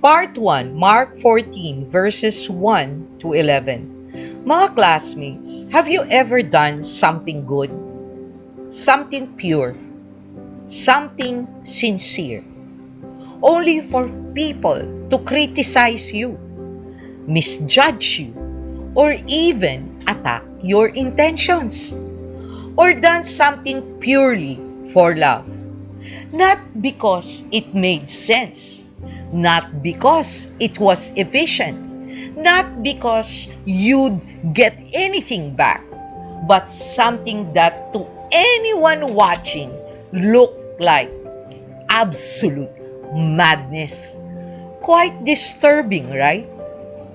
Part 1, Mark 14, verses 1 to 11. Mga classmates, have you ever done something good? Something pure? Something sincere? Only for people to criticize you, misjudge you, or even attack your intentions? Or done something purely for love? Not because it made sense, not because it was efficient, not because you'd get anything back, but something that to anyone watching looked like absolute madness. Quite disturbing, right?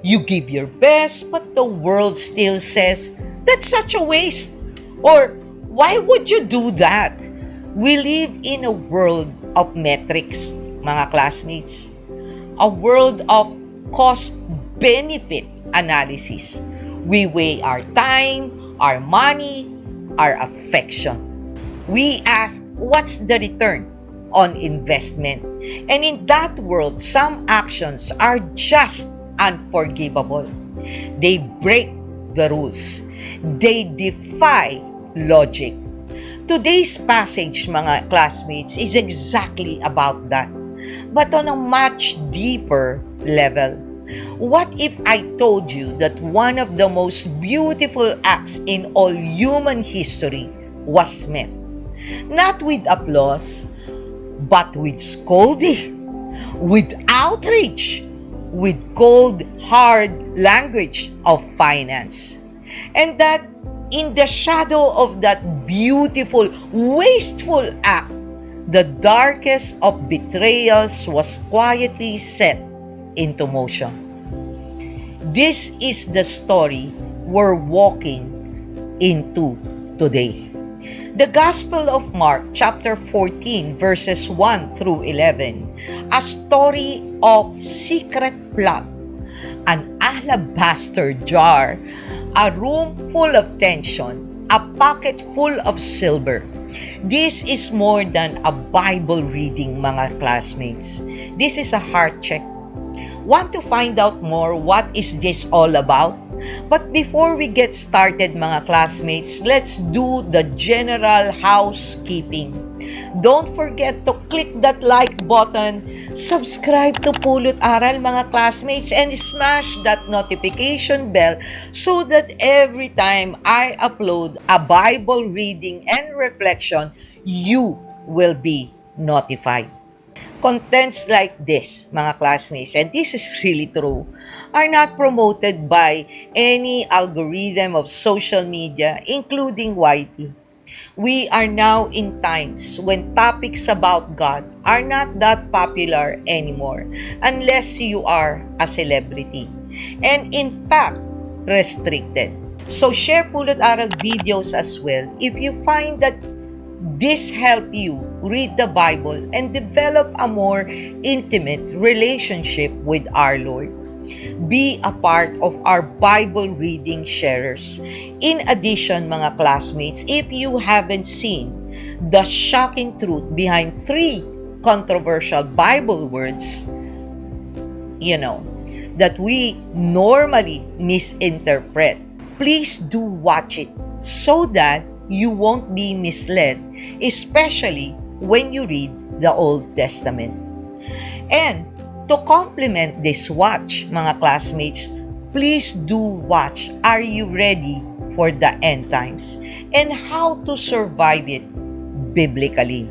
You give your best, but the world still says, that's such a waste. Or, why would you do that? We live in a world of metrics, mga classmates. A world of cost-benefit analysis. We weigh our time, our money, our affection. We ask, what's the return on investment? And in that world, some actions are just unforgivable. They break the rules. They defy logic. Today's passage, mga classmates, is exactly about that, but on a much deeper level. What if I told you that one of the most beautiful acts in all human history was met? Not with applause, but with scolding, with outrage, with cold, hard language of finance. And that in the shadow of that beautiful, wasteful act, the darkest of betrayals was quietly set into motion. This is the story we're walking into today. The Gospel of Mark, chapter 14, verses 1 through 11, a story of secret plot, an alabaster jar, a room full of tension, a pocket full of silver. This is more than a Bible reading, mga classmates. This is a heart check. Want to find out more what is this all about? But before we get started, mga classmates, let's do the general housekeeping. Don't forget to click that like button, subscribe to Pulot Aral, mga classmates, and smash that notification bell so that every time I upload a Bible reading and reflection, you will be notified. Contents like this, mga classmates, and this is really true, are not promoted by any algorithm of social media, including YT. We are now in times when topics about God are not that popular anymore unless you are a celebrity, and in fact, restricted. So share Pulot Aral videos as well if you find that this help you read the Bible and develop a more intimate relationship with our Lord. Be a part of our Bible reading sharers. In addition, mga classmates, if you haven't seen the shocking truth behind 3 controversial Bible words, that we normally misinterpret, please do watch it so that you won't be misled, especially when you read the Old Testament. And to complement this watch, mga classmates, please do watch Are You Ready for the End Times and How to Survive It Biblically.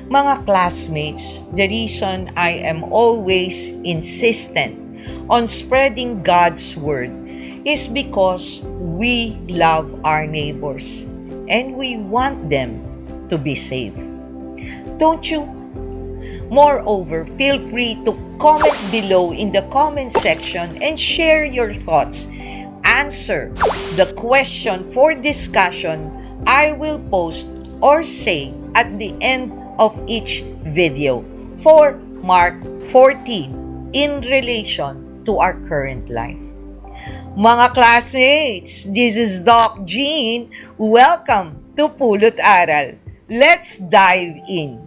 Mga classmates, the reason I am always insistent on spreading God's Word is because we love our neighbors and we want them to be safe. Don't you? Moreover, feel free to comment below in the comment section and share your thoughts. Answer the question for discussion I will post or say at the end of each video for Mark 14 in relation to our current life. Mga classmates, this is Doc Jean. Welcome to Pulot Aral. Let's dive in.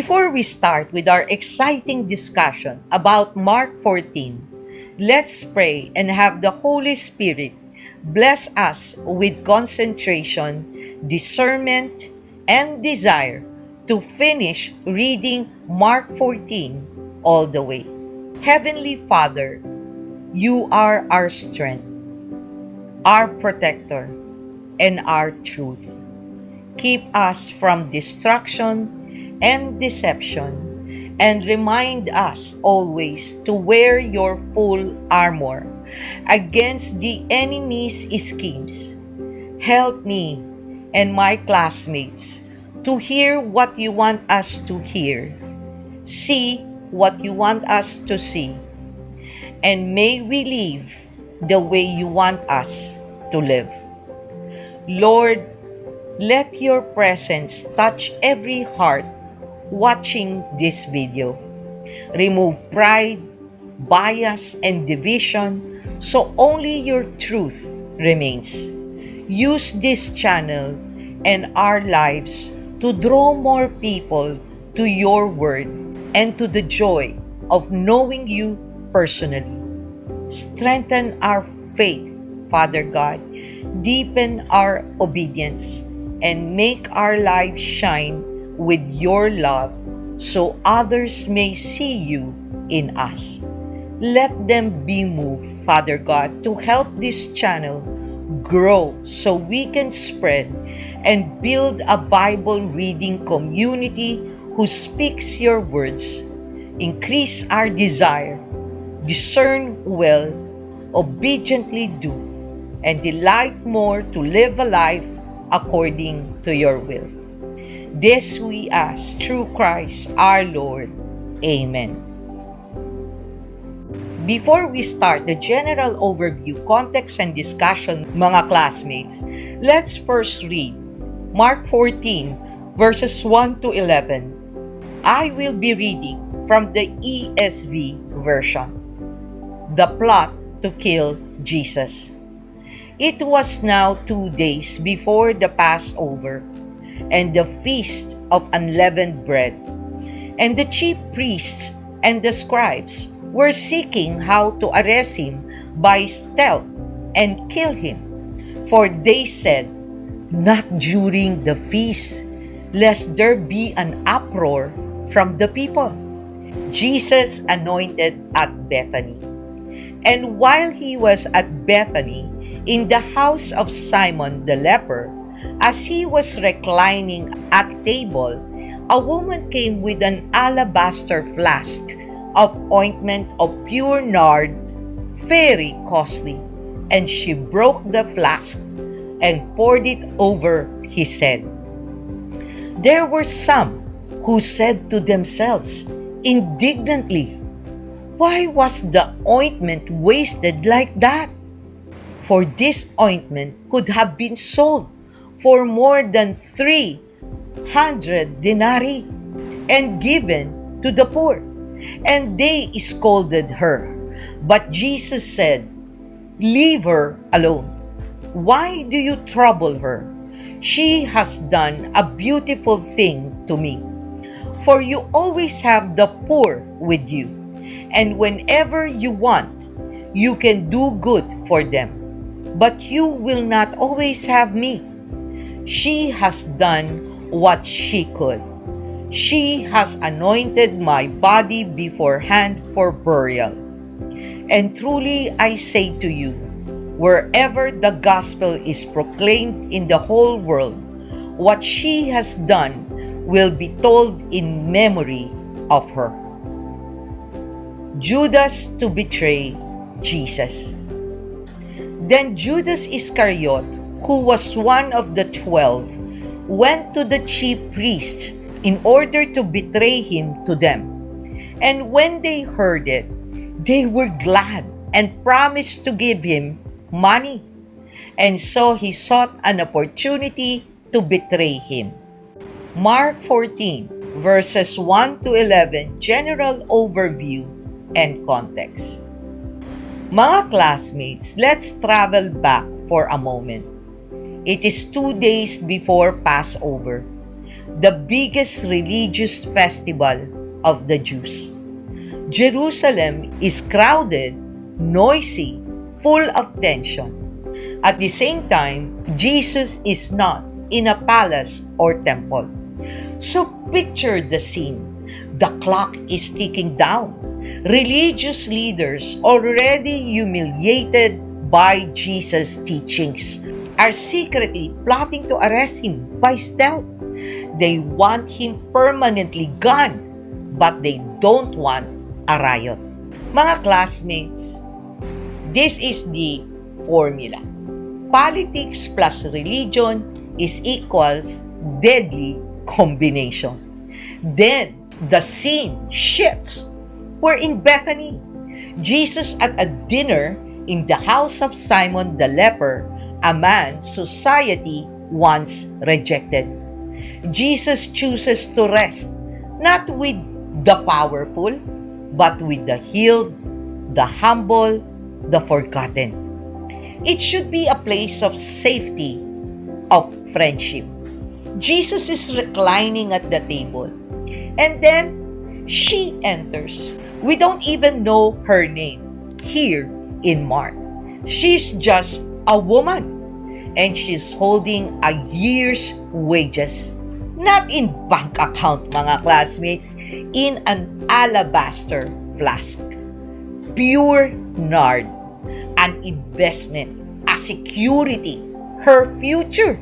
Before we start with our exciting discussion about Mark 14, let's pray and have the Holy Spirit bless us with concentration, discernment, and desire to finish reading Mark 14 all the way. Heavenly Father, you are our strength, our protector, and our truth. Keep us from destruction and deception, and remind us always to wear your full armor against the enemy's schemes. Help me and my classmates to hear what you want us to hear, see what you want us to see, and may we live the way you want us to live. Lord, let your presence touch every heart watching this video. Remove pride, bias, and division so only your truth remains. Use this channel and our lives to draw more people to your word and to the joy of knowing you personally. Strengthen our faith, Father God. Deepen our obedience and make our lives shine with your love so others may see you in us. Let them be moved, Father God, to help this channel grow so we can spread and build a Bible reading community who speaks your words. Increase our desire, discern well, obediently do, and delight more to live a life according to your will. This we ask through Christ our Lord. Amen. Before we start the general overview, context, and discussion, mga classmates, let's first read Mark 14, verses 1 to 11. I will be reading from the ESV version. The plot to kill Jesus. It was now 2 days before the Passover and the feast of unleavened bread. And the chief priests and the scribes were seeking how to arrest him by stealth and kill him. For they said, "Not during the feast, lest there be an uproar from the people." Jesus anointed at Bethany. And while he was at Bethany, in the house of Simon the leper, as he was reclining at table, a woman came with an alabaster flask of ointment of pure nard, very costly, and she broke the flask and poured it over his head. There were some who said to themselves indignantly, "Why was the ointment wasted like that? For this ointment could have been sold for more than 300 denarii and given to the poor." And they scolded her. But Jesus said, "Leave her alone. Why do you trouble her? She has done a beautiful thing to me. For you always have the poor with you, and whenever you want, you can do good for them. But you will not always have me. She has done what she could. She has anointed my body beforehand for burial. And truly I say to you, wherever the gospel is proclaimed in the whole world, what she has done will be told in memory of her." Judas to betray Jesus. Then Judas Iscariot, who was one of the 12, went to the chief priests in order to betray him to them. And when they heard it, they were glad and promised to give him money. And so he sought an opportunity to betray him. Mark 14, verses 1 to 11, general overview and context. Mga classmates, let's travel back for a moment. It is 2 days before Passover. the biggest religious festival of the Jews. Jerusalem is crowded, noisy, full of tension. At the same time, Jesus is not in a palace or temple. So picture the scene. The clock is ticking down. Religious leaders, already humiliated by Jesus' teachings, are secretly plotting to arrest him by stealth. They want him permanently gone, but they don't want a riot. Mga classmates, this is the formula. Politics plus religion is equals deadly combination. Then, the scene shifts. We're in Bethany. Jesus at a dinner in the house of Simon the leper, a man society once rejected. Jesus chooses to rest, not with the powerful, but with the healed, the humble, the forgotten. It should be a place of safety, of friendship. Jesus is reclining at the table, and then she enters. We don't even know her name here in Mark. She's just a woman, and she's holding a year's wages. Not in bank account, mga classmates, in an alabaster flask. Pure nard, an investment, a security, her future.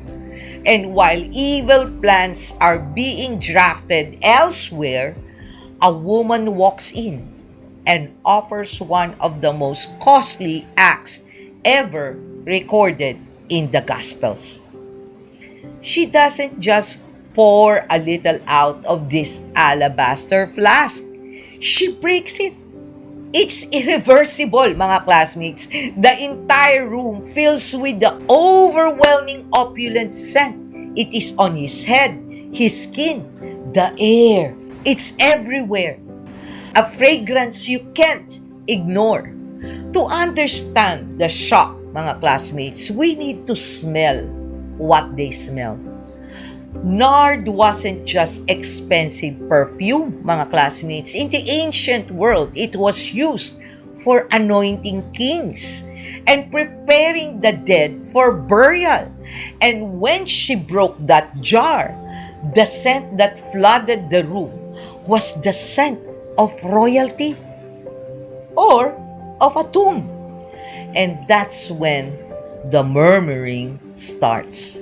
And while evil plans are being drafted elsewhere, a woman walks in and offers one of the most costly acts ever recorded in the Gospels. She doesn't just pour a little out of this alabaster flask. She breaks it. It's irreversible, mga classmates. The entire room fills with the overwhelming opulent scent. It is on his head, his skin, the air. It's everywhere. A fragrance you can't ignore. To understand the shock, mga classmates, we need to smell what they smell. Nard wasn't just expensive perfume, mga classmates. In the ancient world, it was used for anointing kings and preparing the dead for burial. And when she broke that jar, the scent that flooded the room was the scent of royalty or of a tomb. And that's when the murmuring starts.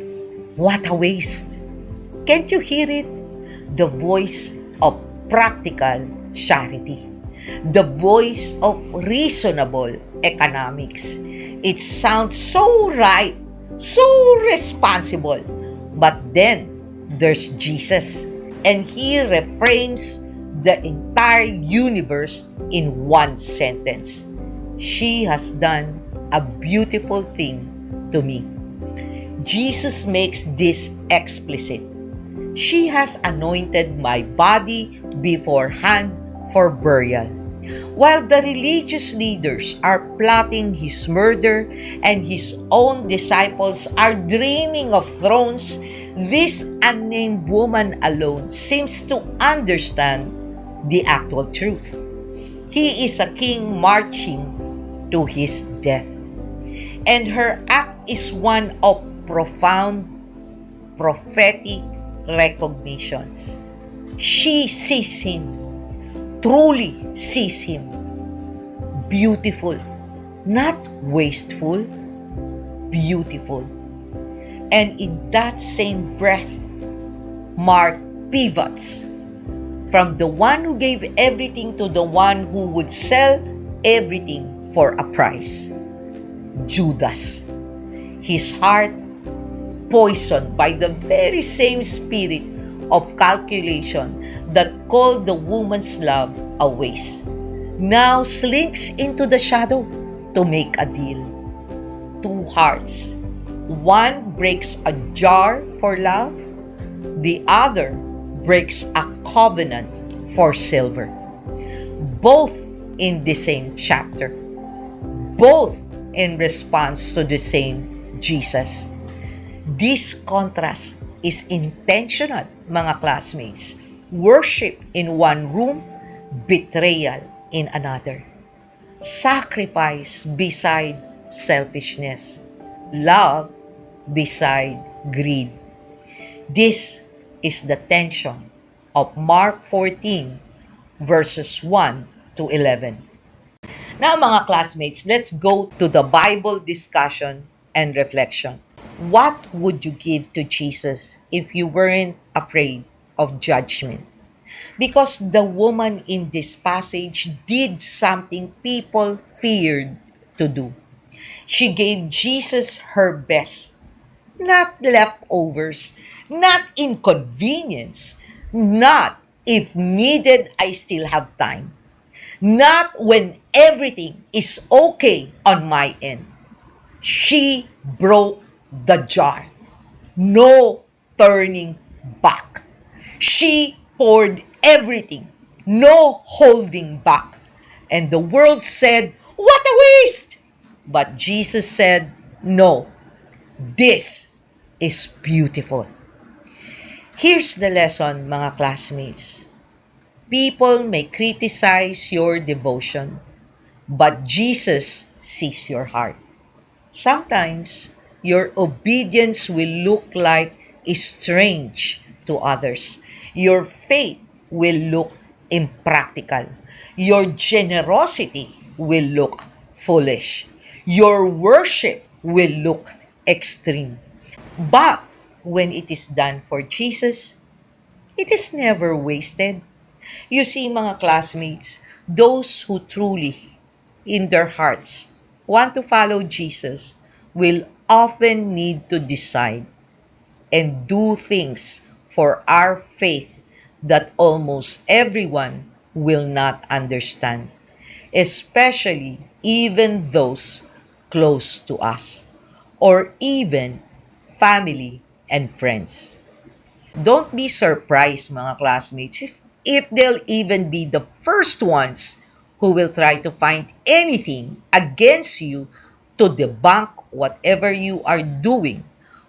What a waste! Can't you hear it? The voice of practical charity. The voice of reasonable economics. It sounds so right, so responsible. But then, there's Jesus. And he reframes the entire universe in one sentence. She has done a beautiful thing to me. Jesus makes this explicit. She has anointed my body beforehand for burial. While the religious leaders are plotting his murder and his own disciples are dreaming of thrones, this unnamed woman alone seems to understand the actual truth. He is a king marching to his death. And her act is one of profound prophetic recognitions. She sees him, truly sees him, beautiful, not wasteful, beautiful. And in that same breath, Mark pivots from the one who gave everything to the one who would sell everything for a price. Judas. His heart poisoned by the very same spirit of calculation that called the woman's love a waste, now slinks into the shadow to make a deal. Two hearts. One breaks a jar for love, the other breaks a covenant for silver. Both in the same chapter. Both in response to the same Jesus. This contrast is intentional, mga classmates. Worship in one room, betrayal in another. Sacrifice beside selfishness. Love beside greed. This is the tension of Mark 14 verses 1 to 11. Now mga classmates, let's go to the Bible discussion and reflection. What would you give to Jesus if you weren't afraid of judgment? Because the woman in this passage did something people feared to do. She gave Jesus her best, not leftovers, not inconvenience, not if needed, I still have time, not when everything is okay on my end. She broke the jar. No turning back. She poured everything. No holding back. And the world said, "What a waste!" But Jesus said, "No, this is beautiful." Here's the lesson, mga classmates. People may criticize your devotion, but Jesus sees your heart. Sometimes, your obedience will look like strange to others. Your faith will look impractical. Your generosity will look foolish. Your worship will look extreme. But when it is done for Jesus, it is never wasted. You see, mga classmates, those who truly, in their hearts, want to follow Jesus will often need to decide and do things for our faith that almost everyone will not understand, especially even those close to us or even family and friends. Don't be surprised, mga classmates, if they'll even be the first ones who will try to find anything against you to debunk whatever you are doing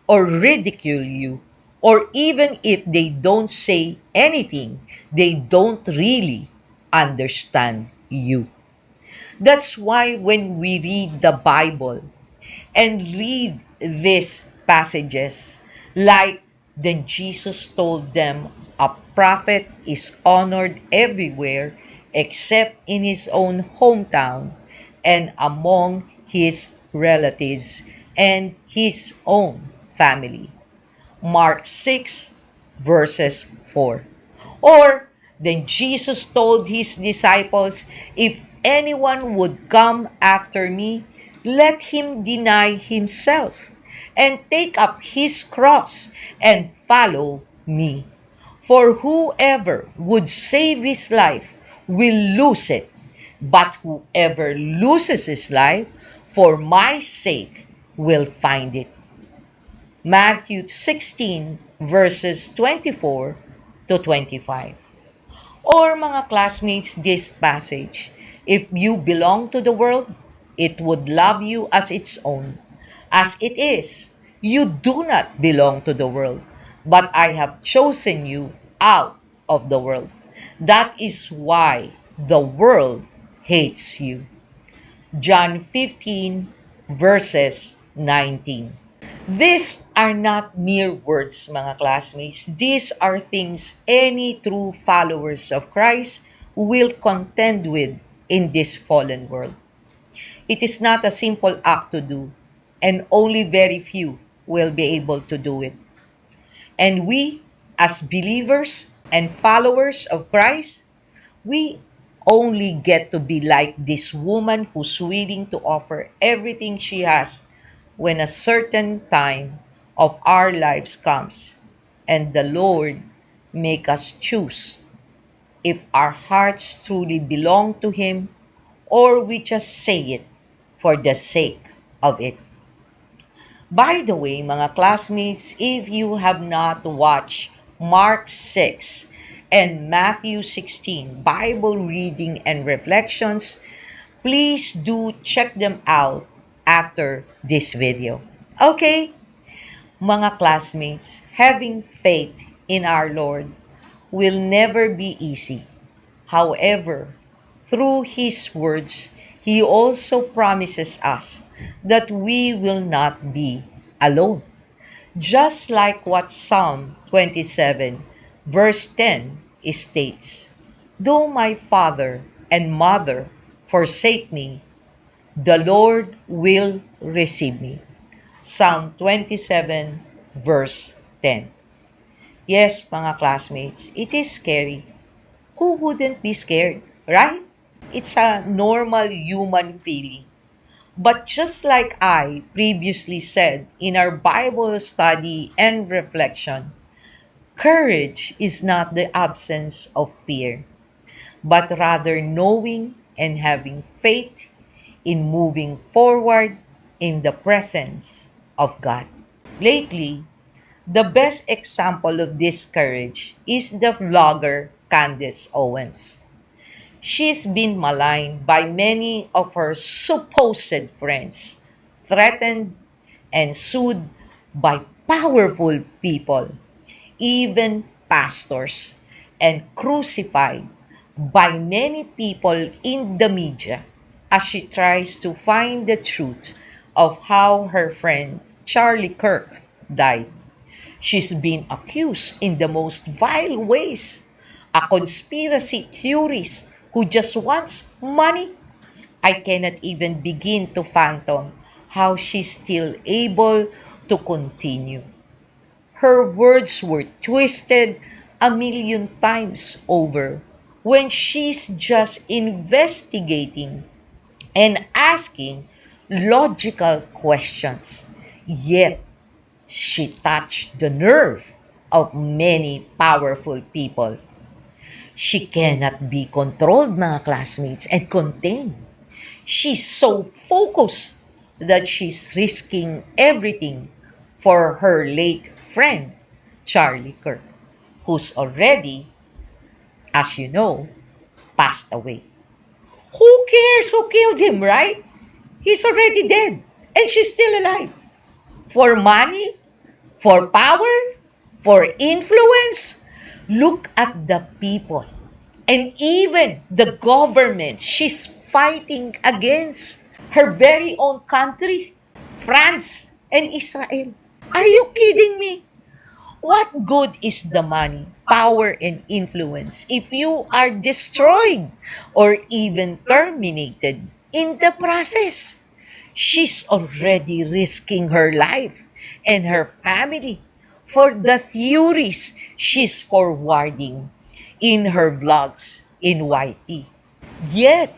or ridicule you, or even if they don't say anything, they don't really understand you. That's why when we read the Bible and read these passages, like, then Jesus told them, a prophet is honored everywhere except in his own hometown and among his relatives and his own family. Mark 6 verses 4. Or, then Jesus told his disciples, if anyone would come after me, let him deny himself and take up his cross and follow me. For whoever would save his life will lose it, but whoever loses his life for my sake will find it. Matthew 16 verses 24 to 25. Or mga classmates, this passage, if you belong to the world, it would love you as its own. As it is, you do not belong to the world, but I have chosen you out of the world. That is why the world hates you. John 15 verses 19. These are not mere words, mga classmates. These are things any true followers of Christ will contend with in this fallen world. It is not a simple act to do, and only very few will be able to do it. And we, as believers and followers of Christ, we only get to be like this woman who's willing to offer everything she has when a certain time of our lives comes and the Lord make us choose if our hearts truly belong to Him or we just say it for the sake of it. By the way, mga classmates, if you have not watched Mark 6 and Matthew 16 Bible reading and reflections, please do check them out after this video. Okay? Mga classmates, having faith in our Lord will never be easy. However, through His words, He also promises us that we will not be alone. Just like what Psalm 27, verse 10 states, "Though my father and mother forsake me, the Lord will receive me." Psalm 27, verse 10. Yes, mga classmates, it is scary. Who wouldn't be scared, right? It's a normal human feeling. But just like I previously said in our Bible study and reflection, courage is not the absence of fear, but rather knowing and having faith in moving forward in the presence of God. Lately, the best example of this courage is the vlogger Candace Owens. She's been maligned by many of her supposed friends, threatened and sued by powerful people, even pastors, and crucified by many people in the media as she tries to find the truth of how her friend Charlie Kirk died. She's been accused in the most vile ways. A conspiracy theorist who just wants money. I cannot even begin to fathom how she's still able to continue. Her words were twisted a million times over when she's just investigating and asking logical questions. Yet, she touched the nerve of many powerful people. She cannot be controlled, mga classmates, and contained. She's so focused that she's risking everything for her late friend, Charlie Kirk, who's already, as you know, passed away. Who cares who killed him, right? He's already dead, and she's still alive. For money? For power? For influence? Look at the people and even the government she's fighting against. Her very own country, France and Israel. Are you kidding me? What good is the money, power, and influence if you are destroyed or even terminated in the process? She's already risking her life and her family for the theories she's forwarding in her vlogs in YT. Yet,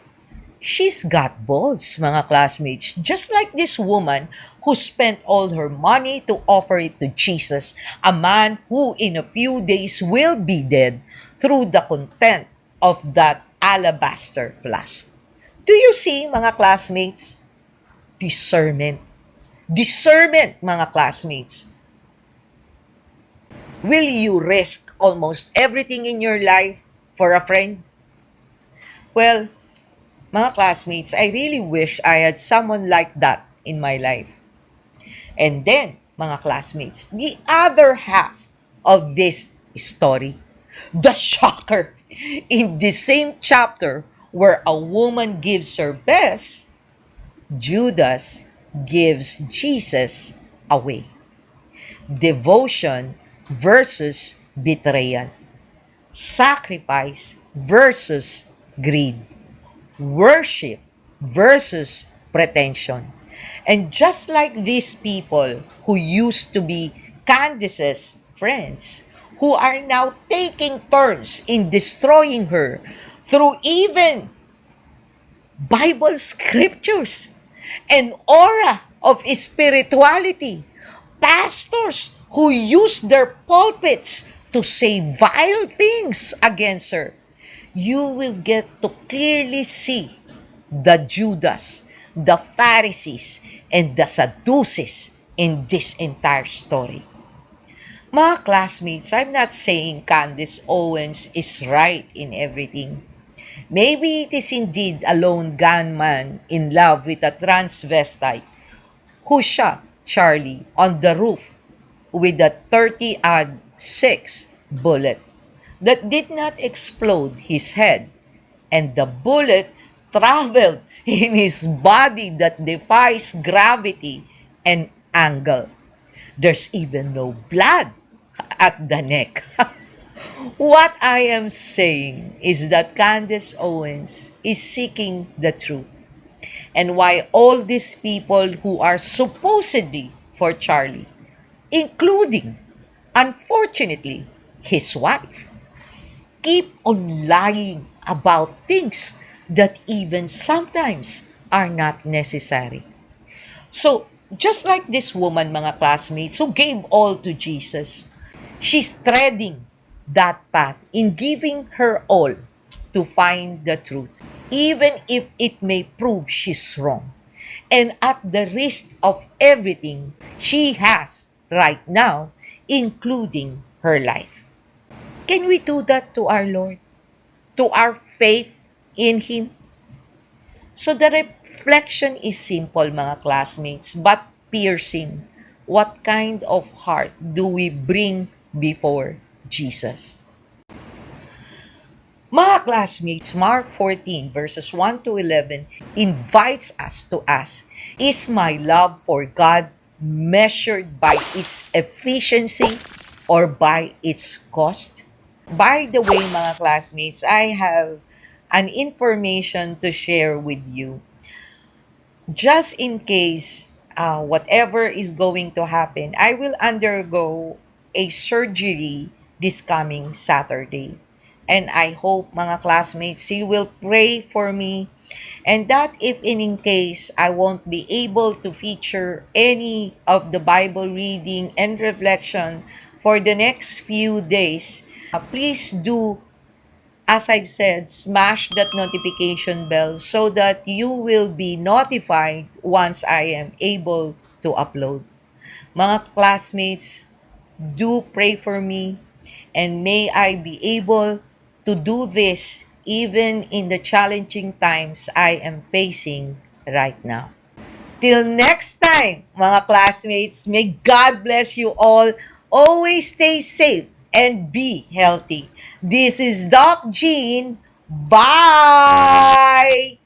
she's got balls, mga classmates, just like this woman who spent all her money to offer it to Jesus, a man who in a few days will be dead through the content of that alabaster flask. Do you see, mga classmates? Discernment. Discernment, mga classmates. Will you risk almost everything in your life for a friend? Well, mga classmates, I really wish I had someone like that in my life. And then, mga classmates, the other half of this story, the shocker, in the same chapter where a woman gives her best, Judas gives Jesus away. Devotion versus betrayal. Sacrifice versus greed. Worship versus pretension. And just like these people who used to be Candace's friends, who are now taking turns in destroying her through even Bible scriptures and aura of spirituality, pastors who use their pulpits to say vile things against her, you will get to clearly see the Judas, the Pharisees, and the Sadducees in this entire story. Mga classmates, I'm not saying Candace Owens is right in everything. Maybe it is indeed a lone gunman in love with a transvestite who shot Charlie on the roof with a 30-6 bullet that did not explode his head, and the bullet traveled in his body that defies gravity and angle. There's even no blood at the neck. What I am saying is that Candace Owens is seeking the truth. And why all these people who are supposedly for Charlie, including, unfortunately, his wife, keep on lying about things that even sometimes are not necessary. So, just like this woman, mga classmates, who gave all to Jesus, she's treading that path in giving her all to find the truth, even if it may prove she's wrong. And at the risk of everything she has right now, including her life. Can we do that to our Lord? To our faith in Him? So the reflection is simple, mga classmates, but piercing. What kind of heart do we bring before Jesus? Mga classmates, Mark 14 verses 1 to 11 invites us to ask, is my love for God measured by its efficiency or by its cost? By the way, mga classmates, I have an information to share with you. Just in case whatever is going to happen, I will undergo a surgery this coming Saturday. And I hope, mga classmates, you will pray for me, and that if in case I won't be able to feature any of the Bible reading and reflection for the next few days, please do, as I've said, smash that notification bell so that you will be notified once I am able to upload. Mga classmates, do pray for me, and may I be able to do this even in the challenging times I am facing right now. Till next time, mga classmates, may God bless you all. Always stay safe and be healthy. This is Doc Jean. Bye!